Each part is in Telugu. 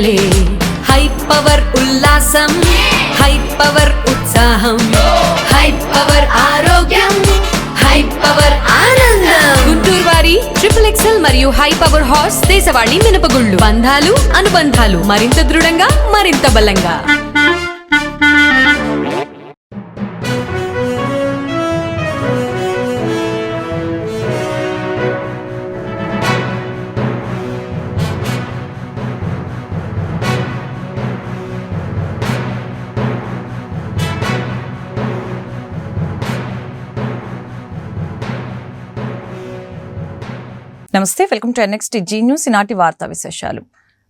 పండగలే హై పవర్ ఉల్లాసం హై పవర్ ఉత్సాహం హై పవర్ ఆరోగ్యం హై పవర్ ఆనందం. గుంటూరు వారి XXL మరియు హై పవర్ హార్స్ దేశవాళీ మినపగుళ్ళు. బంధాలు అనుబంధాలు మరింత దృఢంగా మరింత బలంగా. నమస్తే, welcome to next Zee news. ఈనాటి వార్తా విశేషాలు.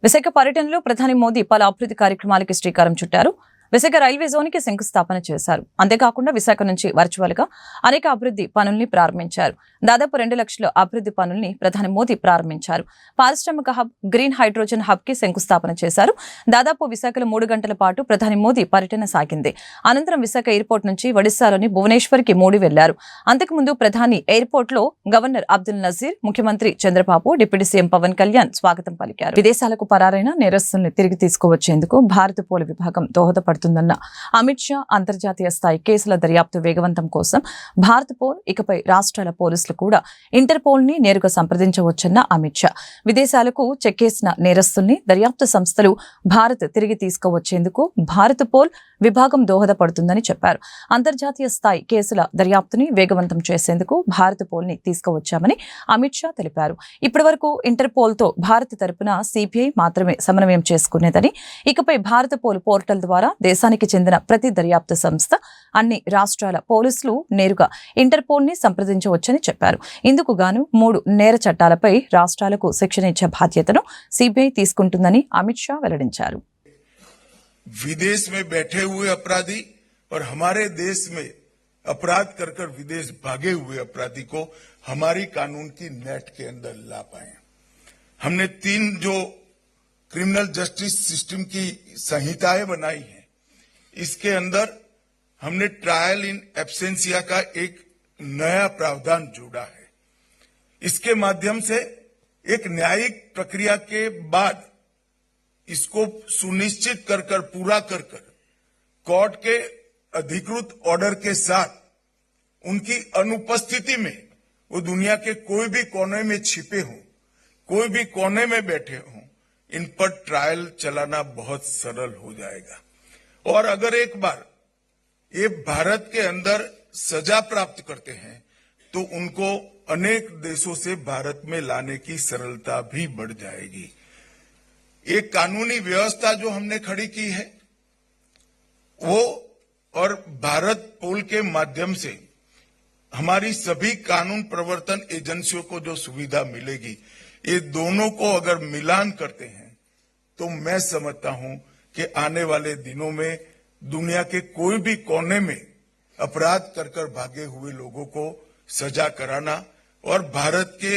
విశాఖ పర్యటనలో ప్రధాని మోదీ పలు అభివృద్ధి కార్యక్రమాలకి శ్రీకారం చుట్టారు. విశాఖ రైల్వే జోన్కి శంకుస్థాపన చేశారు. అంతేకాకుండా విశాఖ నుంచి వర్చువల్ గా అనేక అభివృద్ధి పనుల్ని ప్రారంభించారు. దాదాపు 2 లక్షల అభివృద్ధి పనుల్ని ప్రధాని మోదీ ప్రారంభించారు. పారిశ్రామిక హబ్, గ్రీన్ హైడ్రోజన్ హబ్ కి శంకుస్థాపన చేశారు. దాదాపు విశాఖలో 3 గంటల పాటు ప్రధాని మోదీ పర్యటన సాగింది. అనంతరం విశాఖ ఎయిర్పోర్ట్ నుంచి ఒడిశాలోని భువనేశ్వర్కి మోడీ వెళ్లారు. అంతకుముందు ప్రధాని ఎయిర్పోర్ట్ లో గవర్నర్ అబ్దుల్ నజీర్, ముఖ్యమంత్రి చంద్రబాబు, డిప్యూటీ సీఎం పవన్ కళ్యాణ్ స్వాగతం పలికారు. విదేశాలకు పరారైన నేరస్తుల్ని తిరిగి తీసుకువచ్చేందుకు భారత పోలీస్ విభాగం దోహదపడుతుందన్న అమిత్ షా, అంతర్జాతీయ స్థాయి కేసుల దర్యాప్తు వేగవంతం కోసం భారత పోల్ ఇకపై రాష్ట్రాల పోలీసులు కూడా ఇంటర్పోల్ ని నేరుగా సంప్రదించవచ్చన్న అమిత్ షా, విదేశాలకు చెక్కేసిన నేరస్తుల్ని దర్యాప్తు సంస్థలు భారత్ తిరిగి తీసుకువచ్చేందుకు భారత పోల్ విభాగం దోహదపడుతుందని చెప్పారు. అంతర్జాతీయ స్థాయి కేసుల దర్యాప్తుని వేగవంతం చేసేందుకు భారత పోల్ ని తీసుకువచ్చామని అమిత్ షా తెలిపారు. ఇప్పటి వరకు ఇంటర్పోల్ తో భారత్ తరపున సిబిఐ మాత్రమే సమన్వయం చేసుకునేదని, ఇకపై భారత పోల్ పోర్టల్ ద్వారా దేశానికి చెందిన ప్రతి దర్యాప్తు సంస్థ, అన్ని రాష్ట్రాల పోలీసులు నేరుగా ఇంటర్పోల్ ని సంప్రదించవచ్చని చెప్పారు. ఇందుకు గాను 3 నేర చట్టాలపై రాష్ట్రాలకు శిక్షణ ఇచ్చే బాధ్యతను సిబిఐ తీసుకుంటుందని అమిత్ షా వెల్లడించారు. विदेश में बैठे हुए अपराधी और हमारे देश में अपराध कर विदेश भागे हुए अपराधी को हमारी कानून की नेट के अंदर ला पाए. हमने 3 जो क्रिमिनल जस्टिस सिस्टम की संहिताएं बनाई हैं, इसके अंदर हमने ट्रायल इन एब्सेंसिया का एक नया प्रावधान जोड़ा है. इसके माध्यम से एक न्यायिक प्रक्रिया के बाद इसको सुनिश्चित कर पूरा कर कोर्ट के अधिकृत ऑर्डर के साथ उनकी अनुपस्थिति में वो दुनिया के कोई भी कोने में छिपे हों, कोई भी कोने में बैठे हों, इन पर ट्रायल चलाना बहुत सरल हो जाएगा. और अगर एक बार ये भारत के अंदर सजा प्राप्त करते हैं तो उनको अनेक देशों से भारत में लाने की सरलता भी बढ़ जाएगी. एक कानूनी व्यवस्था जो हमने खड़ी की है वो और भारत पोल के माध्यम से हमारी सभी कानून प्रवर्तन एजेंसियों को जो सुविधा मिलेगी, ये दोनों को अगर मिलान करते हैं तो मैं समझता हूं कि आने वाले दिनों में दुनिया के कोई भी कोने में अपराध कर भागे हुए लोगों को सजा कराना और भारत के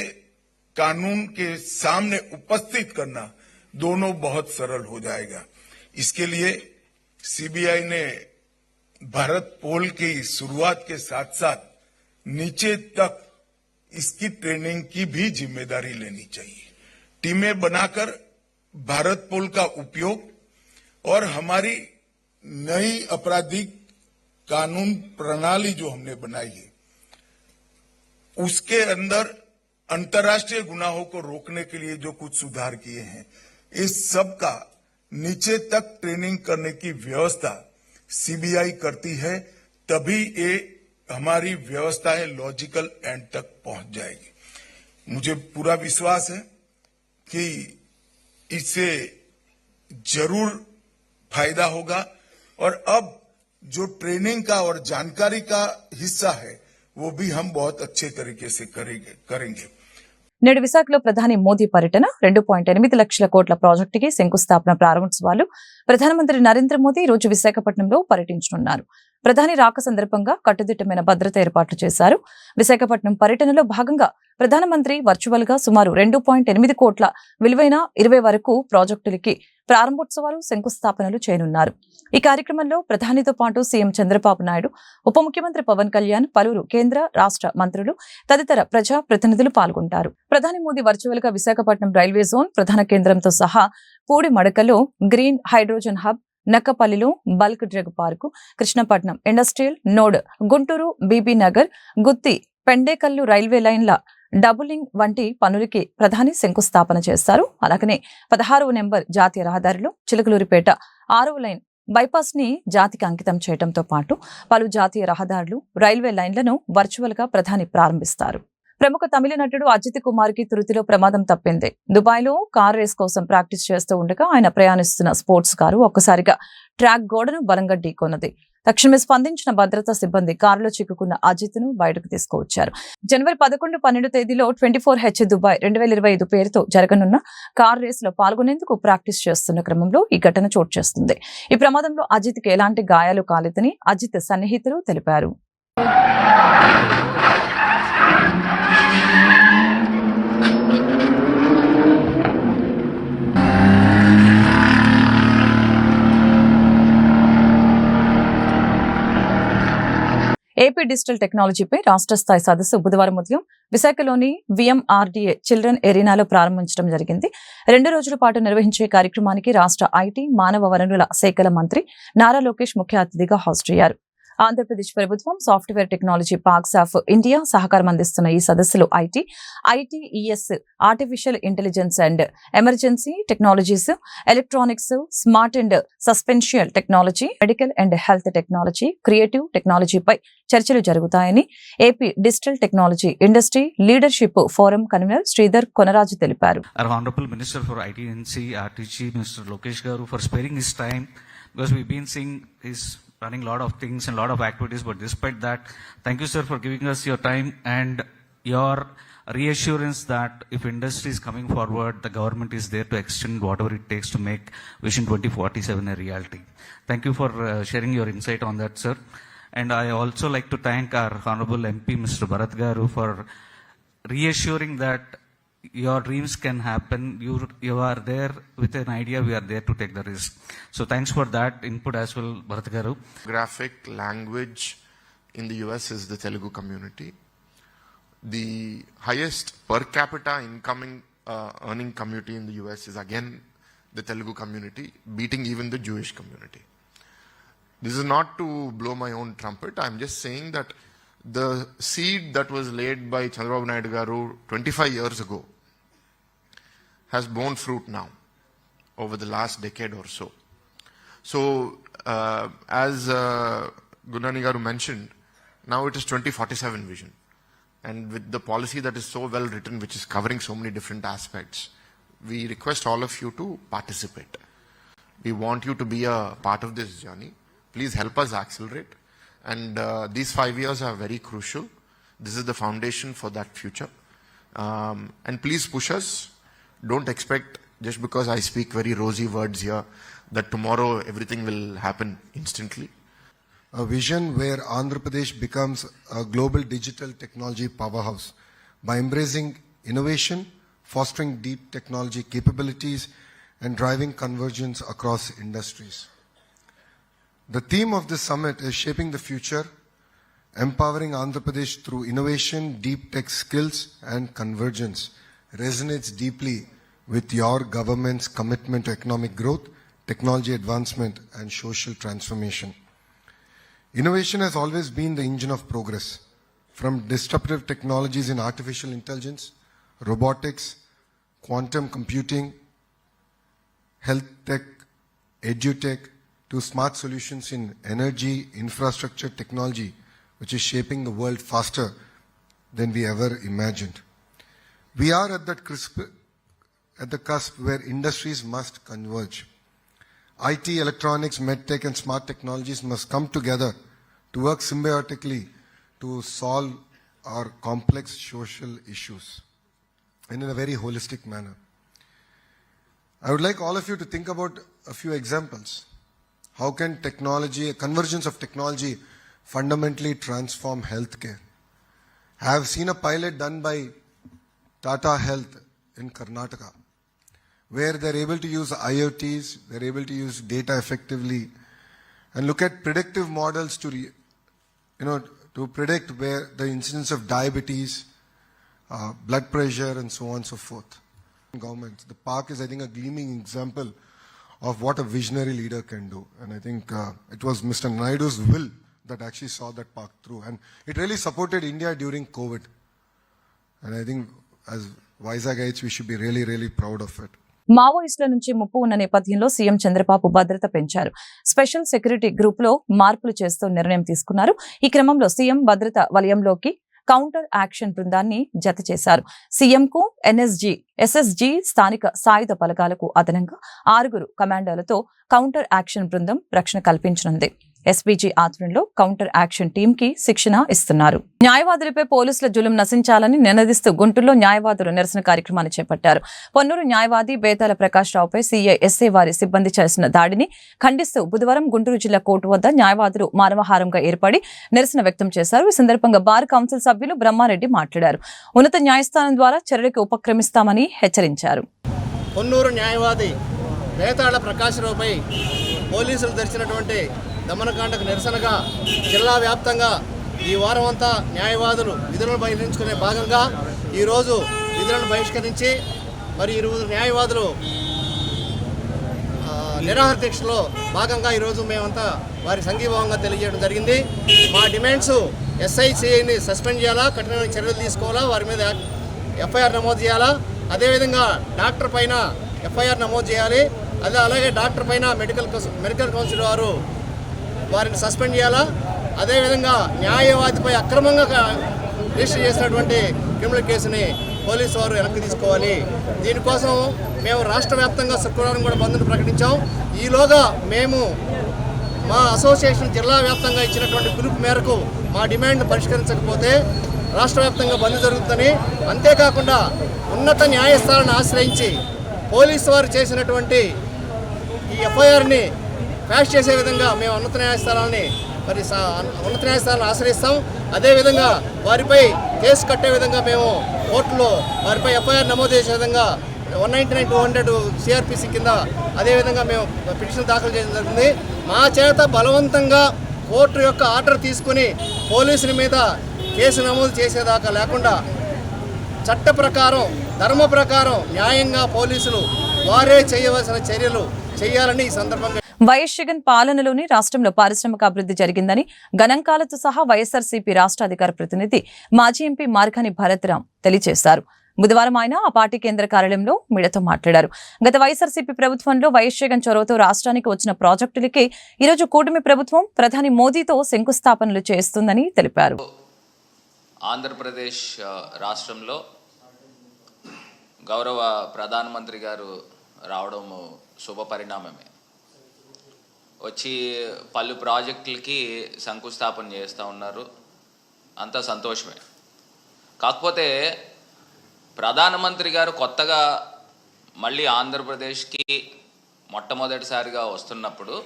कानून के सामने उपस्थित करना दोनों बहुत सरल हो जाएगा. इसके लिए सीबीआई ने भारत पोल की शुरुआत के साथ साथ नीचे तक इसकी ट्रेनिंग की भी जिम्मेदारी लेनी चाहिए. टीमें बनाकर भारत पोल का उपयोग और हमारी नई आपराधिक कानून प्रणाली जो हमने बनाई है उसके अंदर अंतर्राष्ट्रीय गुनाहों को रोकने के लिए जो कुछ सुधार किए हैं, इस सब का नीचे तक ट्रेनिंग करने की व्यवस्था सीबीआई करती है. तभी ये हमारी व्यवस्थाएं लॉजिकल एंड तक पहुंच जाएगी. मुझे पूरा विश्वास है कि इससे जरूर फायदा होगा. और अब जो ट्रेनिंग का और जानकारी का हिस्सा है वो भी हम बहुत अच्छे तरीके से करेंगे. నేడు విశాఖలో ప్రధాని మోదీ పర్యటన 2.8 లక్షల కోట్ల ప్రాజెక్టుకి శంకుస్థాపన ప్రారంభోత్సవాలు. ప్రధానమంత్రి నరేంద్ర మోదీ ఈ రోజు విశాఖపట్నంలో పర్యటించనున్నారు. ప్రధాని రాక సందర్భంగా కట్టుదిట్టమైన భద్రత ఏర్పాట్లు చేశారు. విశాఖపట్నం పర్యటనలో భాగంగా ప్రధానమంత్రి వర్చువల్ గా సుమారు 2.8 కోట్ల విలువైన 20 వరకు ప్రాజెక్టులకి ప్రారంభోత్సవాలు, శంకుస్థాపనలు చేయనున్నారు. ఈ కార్యక్రమంలో ప్రధానితో పాటు సీఎం చంద్రబాబు నాయుడు, ఉప ముఖ్యమంత్రి పవన్ కళ్యాణ్, పలువురు కేంద్ర, రాష్ట్ర మంత్రులు తదితర ప్రజా ప్రతినిధులు పాల్గొంటారు. ప్రధాని మోదీ వర్చువల్ గా విశాఖపట్నం రైల్వే జోన్ ప్రధాన కేంద్రంతో సహా పూడి మడకలో గ్రీన్ హైడ్రోజన్ హబ్, నక్కపల్లిలో bulk drug park, Krishnapatnam industrial node, Guntur BB Nagar, Gooty, Pendekallu railway లైన్ల డబులింగ్ వంటి పనులకి ప్రధాని శంకుస్థాపన చేస్తారు. అలాగనే 16వ నెంబర్ జాతీయ రహదారిలో చిలకలూరిపేట 6వ లైన్ బైపాస్ ని జాతికి అంకితం చేయడంతో పాటు పలు జాతీయ రహదారులు, రైల్వే లైన్లను వర్చువల్ గా ప్రధాని ప్రారంభిస్తారు. ప్రముఖ తమిళ నటుడు అజిత్ కుమార్ కి తురుతిలో ప్రమాదం తప్పింది. దుబాయ్ లో కార్ రేస్ కోసం ప్రాక్టీస్ చేస్తూ ఉండగా ఆయన ప్రయాణిస్తున్న స్పోర్ట్స్ కారు ఒక్కసారిగా ట్రాక్ గోడను బలంగా ఢీకొన్నది. తక్షణమే స్పందించిన భద్రతా సిబ్బంది కారులో చిక్కుకున్న అజిత్ ను బయటకు తీసుకువచ్చారు. జనవరి 11, 12 తేదీలో 24H దుబాయ్ 2025 పేరుతో జరగనున్న కార్ రేస్ లో పాల్గొనేందుకు ప్రాక్టీస్ చేస్తున్న క్రమంలో ఈ ఘటన చోటు చేసుకుంది. ఈ ప్రమాదంలో అజిత్ కి ఎలాంటి గాయాలు కాలేదని అజిత్ సన్నిహితులు తెలిపారు. ఏపీ డిజిటల్ టెక్నాలజీపై రాష్ట్ర స్థాయి సదస్సు బుధవారం ఉదయం విశాఖలోని VMRDA చిల్డ్రన్ ఎరీనాలో ప్రారంభించడం జరిగింది. 2 రోజుల పాటు నిర్వహించే కార్యక్రమానికి రాష్ట్ర ఐటీ, మానవ వనరుల శాఖల మంత్రి నారా లోకేష్ ముఖ్య అతిథిగా హాజరయ్యారు. ఆంధ్రప్రదేశ్ ప్రభుత్వం, software technology parks of India సహకారం అందిస్తున్న ఈ సదస్సులో ITES, artificial intelligence and emergency technologies, electronics, smart and సస్పెన్షియల్ technology, medical and health technology, creative టెక్నాలజీపై చర్చలు జరుగుతాయని AP digital technology industry leadership forum convener Sridhar Konaraju తెలిపారు. Our Honorable Minister for IT&C, RTG, Mr. Lokesh Garu, for sparing his time, because we've been seeing his running a lot of things and a lot of activities, but despite that, thank you, sir, for giving us your time and your reassurance that if industry is coming forward, the government is there to extend whatever it takes to make Vision 2047 a reality. Thank you for sharing your insight on that, sir. And I also like to thank our Honorable MP, Mr. Bharat Garu, for reassuring that your dreams can happen. You are there with an idea. We are there to take the risk. So thanks for that input as well, Bharat Garu. Graphic language in the US is the Telugu community. The highest per capita incoming earning community in the US is again the Telugu community, beating even the Jewish community. This is not to blow my own trumpet. I'm just saying that the seed that was laid by Chandrababu Naidu Garu 25 years ago has borne fruit now over the last decade or so. So, as Gunani Garu mentioned, now it is 2047 vision. And with the policy that is so well written, which is covering so many different aspects, we request all of you to participate. We want you to be a part of this journey. Please help us accelerate. And these 5 years are very crucial. This is the foundation for that future. And please push us. Don't expect, just because I speak very rosy words here, that tomorrow everything will happen instantly. A vision where Andhra Pradesh becomes a global digital technology powerhouse by embracing innovation, fostering deep technology capabilities, and driving convergence across industries. The theme of this summit is Shaping the Future, empowering Andhra Pradesh through innovation, deep tech skills, and convergence. Resonates deeply with your government's commitment to economic growth, technology advancement, and social transformation. Innovation has always been the engine of progress. From disruptive technologies in artificial intelligence, robotics, quantum computing, health tech, edutech, to smart solutions in energy, infrastructure, technology, which is shaping the world faster than we ever imagined. We are at the cusp where industries must converge. IT, electronics, medtech, and smart technologies must come together to work symbiotically to solve our complex social issues and in a very holistic manner. I would like all of you to think about a few examples. How can technology, a convergence of technology, fundamentally transform healthcare? I have seen a pilot done by Tata Health in Karnataka, where they're able to use IoTs, they're able to use data effectively, and look at predictive models to, to predict where the incidence of diabetes, blood pressure, and so on and so forth. Government, the park is, I think, a gleaming example of what a visionary leader can do. And I think it was Mr. Naidu's will that actually saw that park through. And it really supported India during COVID. And I think as Vizagayites, we should be really, really proud of it. మావోయిస్టుల నుంచి ముప్పు ఉన్న నేపథ్యంలో సీఎం చంద్రబాబు భద్రత పెంచారు. స్పెషల్ సెక్యూరిటీ గ్రూప్ లో మార్పులు చేస్తూ నిర్ణయం తీసుకున్నారు. ఈ క్రమంలో సీఎం భద్రత వలయంలోకి కౌంటర్ యాక్షన్ బృందాన్ని జత చేశారు. సీఎంకు ఎస్ఎస్జీ స్థానిక సాయుధ బలగాలకు అదనంగా 6 కమాండోలతో కౌంటర్ యాక్షన్ బృందం రక్షణ కల్పించనుంది. ఎస్పీజీ ఆధ్వర్యంలో కౌంటర్ యాక్షన్ టీమ్ కి శిక్షణ ఇస్తున్నారు. న్యాయవాదులపై పోలీసుల జులుం నశించాలని నినదిస్తూ గుంటూరులో న్యాయవాదులు నిరసన కార్యక్రమాన్ని చేపట్టారు. పొన్నూరు న్యాయవాది బేతాల ప్రకాష్ రావుపై ఎస్ఐ వారి సిబ్బంది చేసిన దాడిని ఖండిస్తూ బుధవారం గుంటూరు జిల్లా కోర్టు వద్ద న్యాయవాదులు మానవహారంగా ఏర్పడి నిరసన వ్యక్తం చేశారు. ఈ సందర్భంగా బార్ కౌన్సిల్ సభ్యులు బ్రహ్మారెడ్డి మాట్లాడారు. ఉన్నత న్యాయస్థానం ద్వారా చర్యలకు ఉపక్రమిస్తామని హెచ్చరించారు. పొన్నూరు న్యాయవాది బేతాళ ప్రకాష్ రావుపై పోలీసులు తెరిచినటువంటి దమనకాండకు నిరసనగా జిల్లా వ్యాప్తంగా ఈ వారం అంతా న్యాయవాదులు విధులను బహిష్కరించుకునే భాగంగా ఈరోజు విధులను బహిష్కరించి మరి 20 న్యాయవాదులు నిరాహార దీక్షలో భాగంగా ఈరోజు మేమంతా వారి సంఘీభావంగా తెలియజేయడం జరిగింది. మా డిమాండ్స్ ఎస్ఐసిఐని సస్పెండ్ చేయాలా, కఠినమైన చర్యలు తీసుకోవాలా, వారి మీద ఎఫ్ఐఆర్ నమోదు చేయాలా, అదేవిధంగా డాక్టర్ పైన ఎఫ్ఐఆర్ నమోదు చేయాలి, అలాగే డాక్టర్ పైన మెడికల్ కౌన్సిల్ వారు వారిని సస్పెండ్ చేయాలా, అదేవిధంగా న్యాయవాదిపై అక్రమంగా రిజిస్టర్ చేసినటువంటి క్రిమినల్ కేసుని పోలీసు వారు వెనక్కి తీసుకోవాలి. దీనికోసం మేము రాష్ట్ర వ్యాప్తంగా శుక్రవారం కూడా బంద్ను ప్రకటించాం. ఈలోగా మేము మా అసోసియేషన్ జిల్లా వ్యాప్తంగా ఇచ్చినటువంటి పిలుపు మేరకు మా డిమాండ్ పరిష్కరించకపోతే రాష్ట్ర వ్యాప్తంగా బంద్ జరుగుతుందని, అంతేకాకుండా ఉన్నత న్యాయస్థానాన్ని ఆశ్రయించి పోలీసు వారు చేసినటువంటి ఈ ఎఫ్ఐఆర్ని క్వాష్ చేసే విధంగా మేము ఉన్నత న్యాయస్థానాన్ని ఆశ్రయిస్తాం. అదేవిధంగా వారిపై కేసు కట్టే విధంగా మేము కోర్టులో వారిపై ఎఫ్ఐఆర్ నమోదు చేసే విధంగా 199-200 సిఆర్పిసి కింద అదేవిధంగా మేము పిటిషన్ దాఖలు చేయడం జరిగింది. మా చేత బలవంతంగా కోర్టు యొక్క ఆర్డర్ తీసుకుని పోలీసుల మీద కేసు నమోదు చేసేదాకా లేకుండా చట్ట ప్రకారం, ధర్మ ప్రకారం న్యాయంగా పోలీసులు వారే చేయవలసిన చర్యలు చేయాలని ఈ సందర్భంగా వైఎస్ జగన్ పాలనలోని రాష్ట్రంలో పారిశ్రామిక అభివృద్ధి జరిగిందని గణాంకాలతో సహా వైఎస్ఆర్సీపీ రాష్ట్ర అధికార ప్రతినిధి మాజీ ఎంపీ మార్గాని భరత్రామ్ తెలియజేశారు. బుధవారం ఆయన ఆ పార్టీ కేంద్ర కార్యాలయంలో మీడియాతో మాట్లాడారు. గత వైఎస్ఆర్సీపీ ప్రభుత్వంలో వైఎస్ జగన్ చొరవతో రాష్ట్రానికి వచ్చిన ప్రాజెక్టులకి ఈరోజు కూటమి ప్రభుత్వం ప్రధాని మోదీతో శంకుస్థాపనలు చేస్తుందని తెలిపారు. ఆంధ్రప్రదేశ్ రాష్ట్రంలో గౌరవ ప్రధానమంత్రి గారు రావడం శుభ పరిణామమే. వచ్చి పలు ప్రాజెక్టులకి శంకుస్థాపన చేస్తూ ఉన్నారు, అంతా సంతోషమే. కాకపోతే ప్రధానమంత్రి గారు కొత్తగా మళ్ళీ ఆంధ్రప్రదేశ్కి మొట్టమొదటిసారిగా వస్తున్నప్పుడు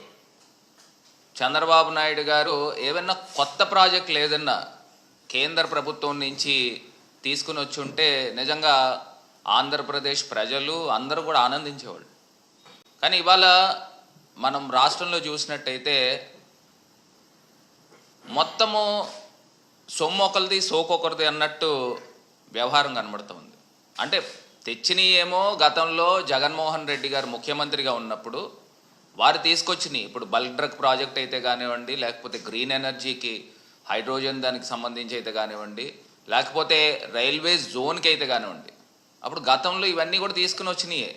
చంద్రబాబు నాయుడు గారు ఏమన్నా కొత్త ప్రాజెక్టులు ఏదన్నా కేంద్ర ప్రభుత్వం నుంచి తీసుకుని వచ్చి ఉంటే నిజంగా ఆంధ్రప్రదేశ్ ప్రజలు అందరూ కూడా ఆనందించేవాళ్ళు. కానీ ఇవాళ మనం రాష్ట్రంలో చూసినట్టయితే మొత్తము సొమ్ము ఒకరిది సోకొకరిది అన్నట్టు వ్యవహారం కనబడుతుంది. అంటే తెచ్చినవి ఏమో గతంలో జగన్మోహన్ రెడ్డి గారు ముఖ్యమంత్రిగా ఉన్నప్పుడు వారు తీసుకొచ్చినాయి. ఇప్పుడు బల్క్ డ్రగ్ ప్రాజెక్ట్ అయితే కానివ్వండి, లేకపోతే గ్రీన్ ఎనర్జీకి హైడ్రోజన్ దానికి సంబంధించి అయితే కానివ్వండి, లేకపోతే రైల్వే జోన్కి అయితే కానివ్వండి, అప్పుడు గతంలో ఇవన్నీ కూడా తీసుకుని వచ్చినాయే.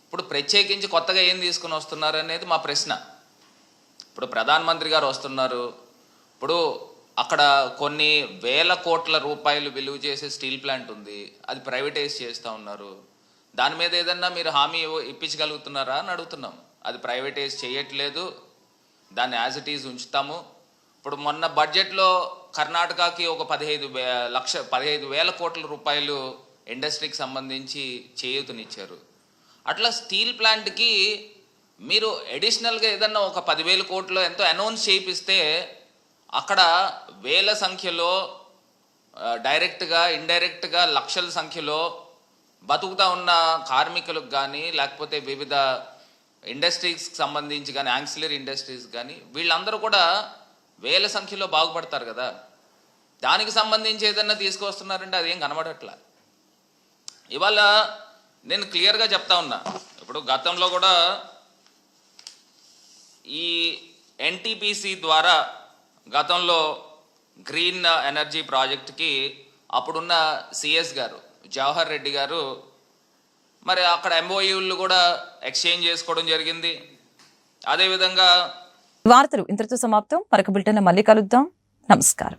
ఇప్పుడు ప్రత్యేకించి కొత్తగా ఏం తీసుకుని వస్తున్నారు అనేది మా ప్రశ్న. ఇప్పుడు ప్రధానమంత్రి గారు వస్తున్నారు, ఇప్పుడు అక్కడ కొన్ని వేల కోట్ల రూపాయలు విలువ చేసే స్టీల్ ప్లాంట్ ఉంది, అది ప్రైవేటైజ్ చేస్తూ ఉన్నారు. దాని మీద ఏదన్నా మీరు హామీ ఇప్పించగలుగుతున్నారా అని అడుగుతున్నాం. అది ప్రైవేటైజ్ చేయట్లేదు, దాన్ని యాజ్ ఇట్ ఈజ్ ఉంచుతాము. ఇప్పుడు మొన్న బడ్జెట్లో కర్ణాటకకి ఒక 15,000 కోట్ల రూపాయలు ఇండస్ట్రీకి సంబంధించి చేయూతనిచ్చారు. అట్లా స్టీల్ ప్లాంట్కి మీరు అడిషనల్గా ఏదన్నా ఒక 10,000 కోట్లు ఎంతో అనౌన్స్ చేయిస్తే అక్కడ వేల సంఖ్యలో డైరెక్ట్గా ఇండైరెక్ట్గా లక్షల సంఖ్యలో బతుకుతా ఉన్న కార్మికులకు కానీ లేకపోతే వివిధ ఇండస్ట్రీస్కి సంబంధించి కానీ యాన్సిలరీ ఇండస్ట్రీస్ కానీ వీళ్ళందరూ కూడా వేల సంఖ్యలో బాగుపడతారు కదా. దానికి సంబంధించి ఏదన్నా తీసుకొస్తున్నారంటే అదేం కనబడట్లా. ఇవాళ నేను క్లియర్గా చెప్తా ఉన్నా, ఇప్పుడు గతంలో కూడా ఈ ఎన్టీపీసీ ద్వారా గతంలో గ్రీన్ ఎనర్జీ ప్రాజెక్ట్కి అప్పుడున్న సిఎస్ గారు జవహర్ రెడ్డి గారు మరి అక్కడ ఎంఓయూలు కూడా ఎక్స్చేంజ్ చేసుకోవడం జరిగింది. అదేవిధంగా వార్తలు ఇంతటితో సమాప్తం. మరొక బులెటిన్లో మళ్ళీ కలుద్దాం. నమస్కారం.